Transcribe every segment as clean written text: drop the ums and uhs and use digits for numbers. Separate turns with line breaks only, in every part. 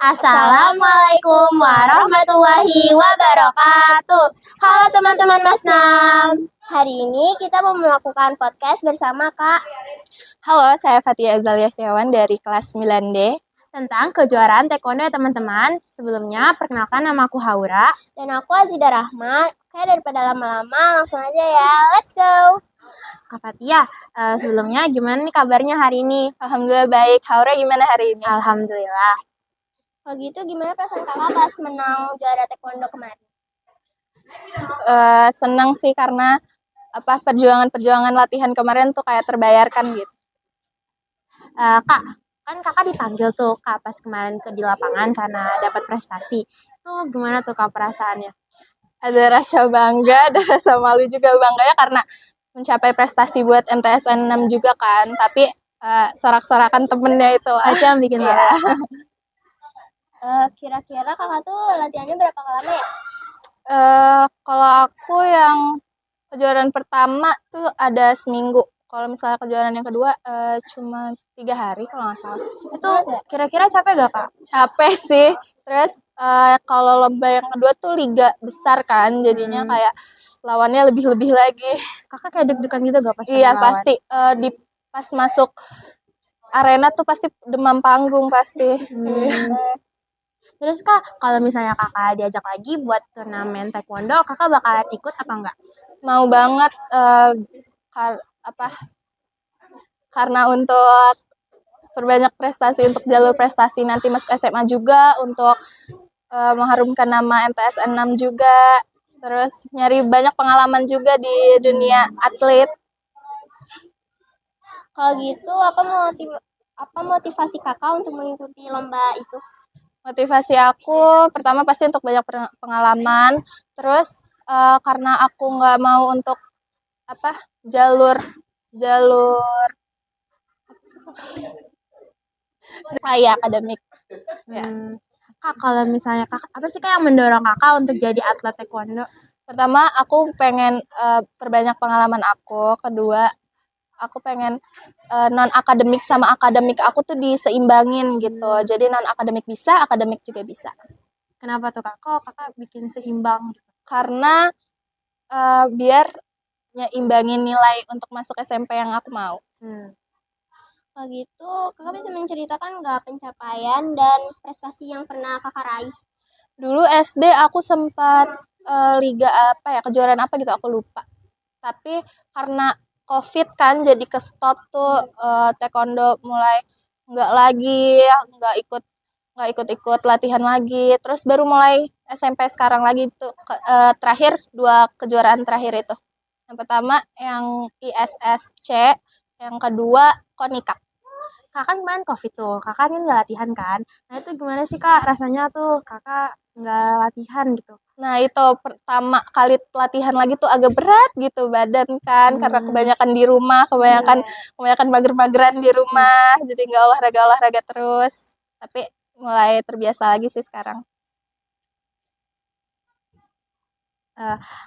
Assalamualaikum warahmatullahi wabarakatuh. Halo teman-teman Masnam. Hari ini kita mau melakukan podcast bersama Kak.
Halo, saya Fatia Azalia Setiawan dari kelas 9D.
Tentang kejuaraan taekwondo ya teman-teman. Sebelumnya perkenalkan nama aku Haura. Dan aku Azida Rahma. Oke, daripada lama-lama langsung aja ya. Let's go. Kak Fatia, sebelumnya gimana nih kabarnya hari ini?
Alhamdulillah baik. Haura gimana hari ini?
Alhamdulillah. Kalau gitu gimana perasaan kakak pas menang juara taekwondo kemarin?
Senang sih karena perjuangan latihan kemarin tuh kayak terbayarkan gitu.
Kak, kan kakak dipanggil tuh Kak pas kemarin di lapangan karena dapat prestasi. Itu gimana tuh Kak perasaannya?
Ada rasa bangga, ada rasa malu juga. Bangganya karena mencapai prestasi buat MTSN 6 juga kan. Tapi sorak-sorakan temennya itu lah.
Aja yang bikin malu.
Iya.
Kira-kira kakak tuh latihannya berapa lama ya?
Kalau aku yang kejuaraan pertama tuh ada seminggu. Kalau misalnya kejuaraan yang kedua cuma 3 hari kalau nggak salah.
Itu kira-kira capek gak Kak?
Capek sih. Terus kalau lomba yang kedua tuh liga besar kan, jadinya kayak lawannya lebih-lebih lagi.
Kakak kayak deg-degan gitu gak pas
Iya
lawan?
pasti. Pas masuk arena tuh pasti demam panggung pasti.
Terus Kak, kalau misalnya kakak diajak lagi buat turnamen taekwondo, kakak bakalan ikut atau enggak?
Mau banget karena untuk perbanyak prestasi, untuk jalur prestasi nanti masuk SMA juga, untuk mengharumkan nama MTSN 6 juga, terus nyari banyak pengalaman juga di dunia atlet.
Kalau gitu, apa motivasi kakak untuk mengikuti lomba itu?
Motivasi aku pertama pasti untuk banyak pengalaman, terus karena aku nggak mau untuk jalur kayak akademik. Ya.
Kak, kalau misalnya kakak, apa sih Kak yang mendorong kakak untuk jadi atlet taekwondo?
Pertama, aku pengen perbanyak pengalaman aku. Kedua, aku pengen non akademik sama akademik aku tuh diseimbangin gitu. Jadi non akademik bisa, akademik juga bisa.
Kenapa tuh Kak? Kok kakak bikin seimbang?
Karena biar nyimbangin nilai untuk masuk SMP yang aku mau.
Kalau gitu, kakak bisa menceritakan nggak pencapaian dan prestasi yang pernah kakak raih?
Dulu SD aku sempat liga kejuaraan apa gitu aku lupa. Tapi karena COVID kan jadi ke stop tuh taekwondo mulai nggak ikut latihan lagi. Terus baru mulai SMP sekarang lagi tuh terakhir 2 kejuaraan terakhir itu. Yang pertama yang ISSC, yang kedua KONIKA.
Kakak kemarin COVID tuh, kakak kan nggak latihan kan? Nah itu gimana sih Kak rasanya tuh kakak nggak latihan gitu?
Nah itu pertama kali latihan lagi tuh agak berat gitu badan kan, karena kebanyakan di rumah, kebanyakan mager-mageran di rumah, jadi nggak olahraga terus. Tapi mulai terbiasa lagi sih sekarang.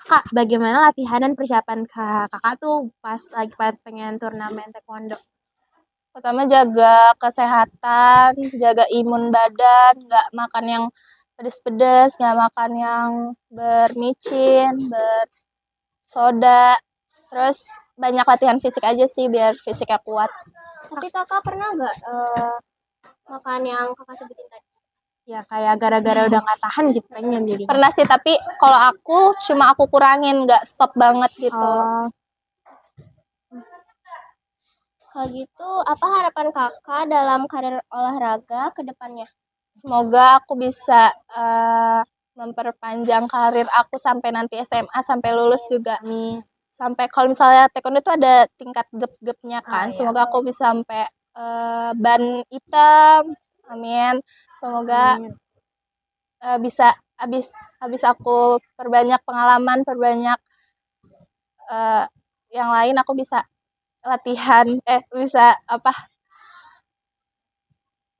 Kak, bagaimana latihan dan persiapan kakak tuh pas lagi pengen turnamen taekwondo?
Pertama jaga kesehatan, jaga imun badan, nggak makan yang pedes-pedes, nggak makan yang bermicin, bersoda. Terus banyak latihan fisik aja sih biar fisiknya kuat.
Tapi kakak pernah nggak makan yang kakak sebutin tadi?
Ya kayak gara-gara udah nggak tahan gitu pengen jadi.
Pernah
sih, tapi kalau aku cuma aku kurangin, nggak stop banget gitu.
Kalau gitu, apa harapan kakak dalam karir olahraga ke depannya?
Semoga aku bisa memperpanjang karir aku sampai nanti SMA, sampai lulus juga nih. Sampai kalau misalnya taekwondo itu ada tingkat gep-gepnya kan. Semoga aku bisa sampai ban hitam. Amin. Semoga bisa habis aku perbanyak pengalaman, perbanyak yang lain, aku bisa latihan bisa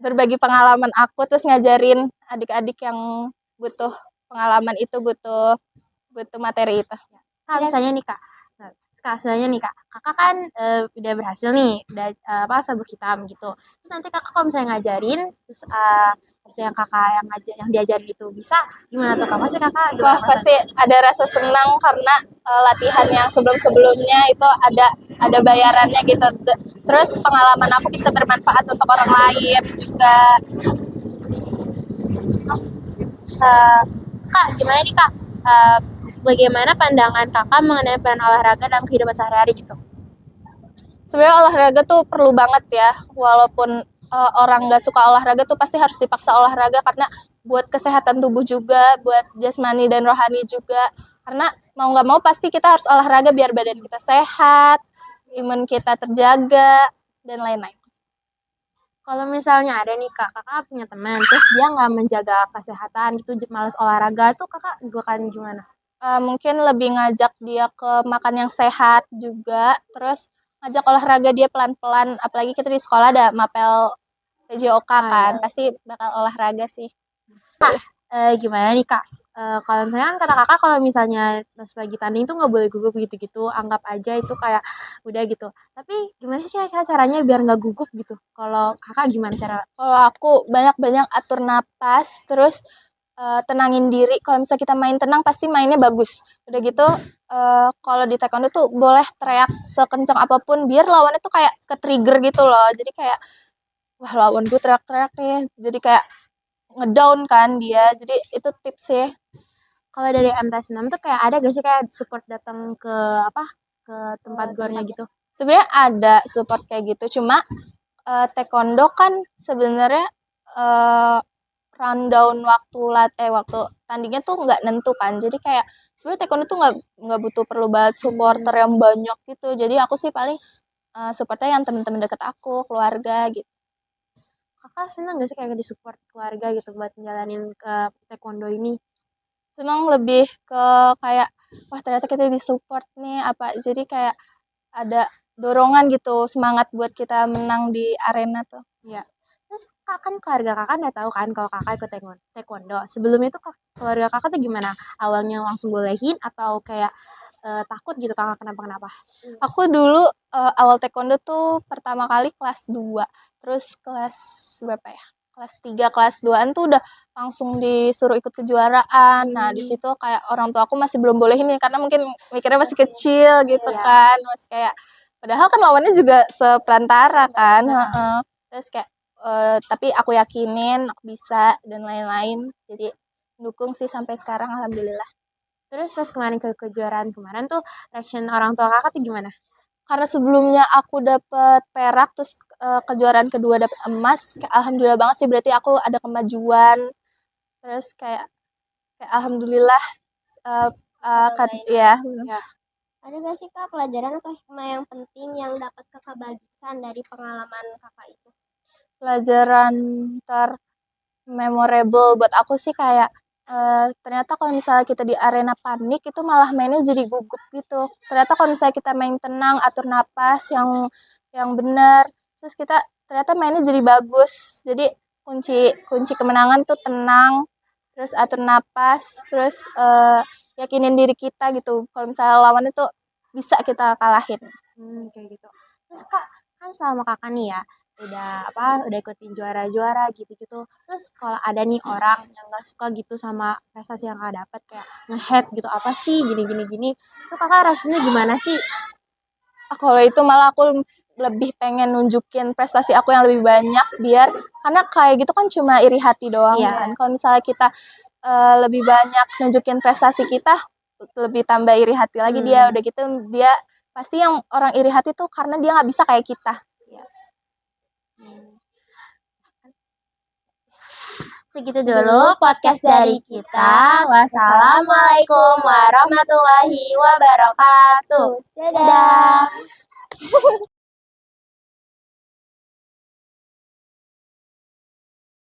berbagi pengalaman aku, terus ngajarin adik-adik yang butuh pengalaman itu, butuh materi itu.
Kak, misalnya nih Kak, kakak kan udah berhasil nih, udah sabuk hitam gitu. Terus nanti kakak kalau misalnya ngajarin, terus yang kakak yang diajarin itu bisa, gimana tuh kak? Pasti kakak
Wah,
gimana
pasti ada rasa senang karena latihan yang sebelum-sebelumnya itu ada bayarannya gitu. Terus pengalaman aku bisa bermanfaat untuk orang lain juga.
Kak, gimana nih kak? Bagaimana pandangan kakak mengenai peran olahraga dalam kehidupan sehari-hari gitu?
Sebenarnya olahraga tuh perlu banget ya, walaupun orang nggak suka olahraga tuh pasti harus dipaksa olahraga karena buat kesehatan tubuh juga, buat jasmani dan rohani juga. Karena mau nggak mau pasti kita harus olahraga biar badan kita sehat, imun kita terjaga, dan lain-lain.
Kalau misalnya ada nih kak, kakak punya teman, terus dia nggak menjaga kesehatan gitu, malas olahraga tuh kakak akan gimana?
Mungkin lebih ngajak dia ke makan yang sehat juga, terus ngajak olahraga dia pelan-pelan, apalagi kita di sekolah ada mapel PJOK kan,
Iya.
pasti bakal olahraga sih.
Gimana nih kak? Kalau misalnya kan kata kakak kalau misalnya pas lagi tanding tuh nggak boleh gugup gitu-gitu, anggap aja itu kayak udah gitu. Tapi gimana sih caranya biar nggak gugup gitu? Kalau kakak gimana cara?
Kalau aku banyak-banyak atur napas, terus tenangin diri. Kalau misalnya kita main tenang, pasti mainnya bagus. Udah gitu, kalau di taekwondo tuh boleh teriak sekencang apapun, biar lawannya tuh kayak ke-trigger gitu loh. Jadi kayak, wah lawan gue teriak-teriak nih. Jadi kayak ngedown kan dia. Jadi itu tips sih.
Kalau dari MTS 6 tuh kayak ada gak sih kayak support datang ke apa? Ke tempat gornya gitu?
Sebenarnya ada support kayak gitu, cuma taekwondo kan sebenarnya rundown waktu tandingnya tuh nggak nentu kan. Jadi kayak sebenarnya taekwondo tuh nggak butuh perlu banget supporter yang banyak gitu. Jadi aku sih paling supportnya yang teman-teman deket aku, keluarga gitu.
Kakak seneng gak sih kayak disupport keluarga gitu buat ngejalanin ke taekwondo ini?
Senang lebih ke kayak wah ternyata kita disupport nih apa. Jadi kayak ada dorongan gitu, semangat buat kita menang di arena tuh.
Ya. Terus kak kan keluarga kakak udah tahu kan kalau kakak ikut taekwondo. Sebelumnya tuh keluarga kakak tuh gimana? Awalnya langsung bolehin atau kayak takut gitu kakak kenapa-kenapa?
Aku dulu awal taekwondo tuh pertama kali kelas 2, terus kelas berapa ya? Kelas 3, kelas 2-an tuh udah langsung disuruh ikut kejuaraan. Nah, di situ kayak orang tua aku masih belum bolehin nih karena mungkin mikirnya masih kecil gitu
Iya.
kan. Masih kayak padahal kan lawannya juga seperantara kan, heeh. Terus kayak tapi aku yakinin aku bisa dan lain-lain. Jadi dukung sih sampai sekarang alhamdulillah.
Terus pas kemarin ke kejuaraan kemarin tuh reaction orang tua kakak tuh gimana?
Karena sebelumnya aku dapet perak, terus kejuaraan kedua dapet emas, alhamdulillah banget sih, berarti aku ada kemajuan. Terus kayak alhamdulillah kan ya.
Ya. Ada gak sih kak pelajaran atau hikmah yang penting yang dapat kakak bagikan dari pengalaman kakak itu?
Pelajaran memorable buat aku sih kayak ternyata kalau misalnya kita di arena panik itu malah mainnya jadi gugup gitu. Ternyata kalau misalnya kita main tenang, atur napas yang benar, terus kita ternyata mainnya jadi bagus. Jadi kunci kemenangan tuh tenang, terus atur napas, terus yakinin diri kita gitu. Kalau misalnya lawan itu bisa kita kalahin.
Kayak gitu. Terus kak kan selama kakak nih ya udah ikutin juara-juara gitu-gitu. Terus kalau ada nih orang yang nggak suka gitu sama prestasi yang kakak dapat kayak nge-hate gitu apa sih gini, itu kakak reaksinya gimana sih?
Kalau itu malah aku lebih pengen nunjukin prestasi aku yang lebih banyak biar karena kayak gitu kan cuma iri hati doang kan. Kalau misalnya kita lebih banyak nunjukin prestasi kita lebih tambah iri hati lagi dia. Udah gitu dia pasti yang orang iri hati tuh karena dia nggak bisa kayak kita.
Segitu dulu podcast dari kita. Wassalamualaikum warahmatullahi wabarakatuh. Dadah.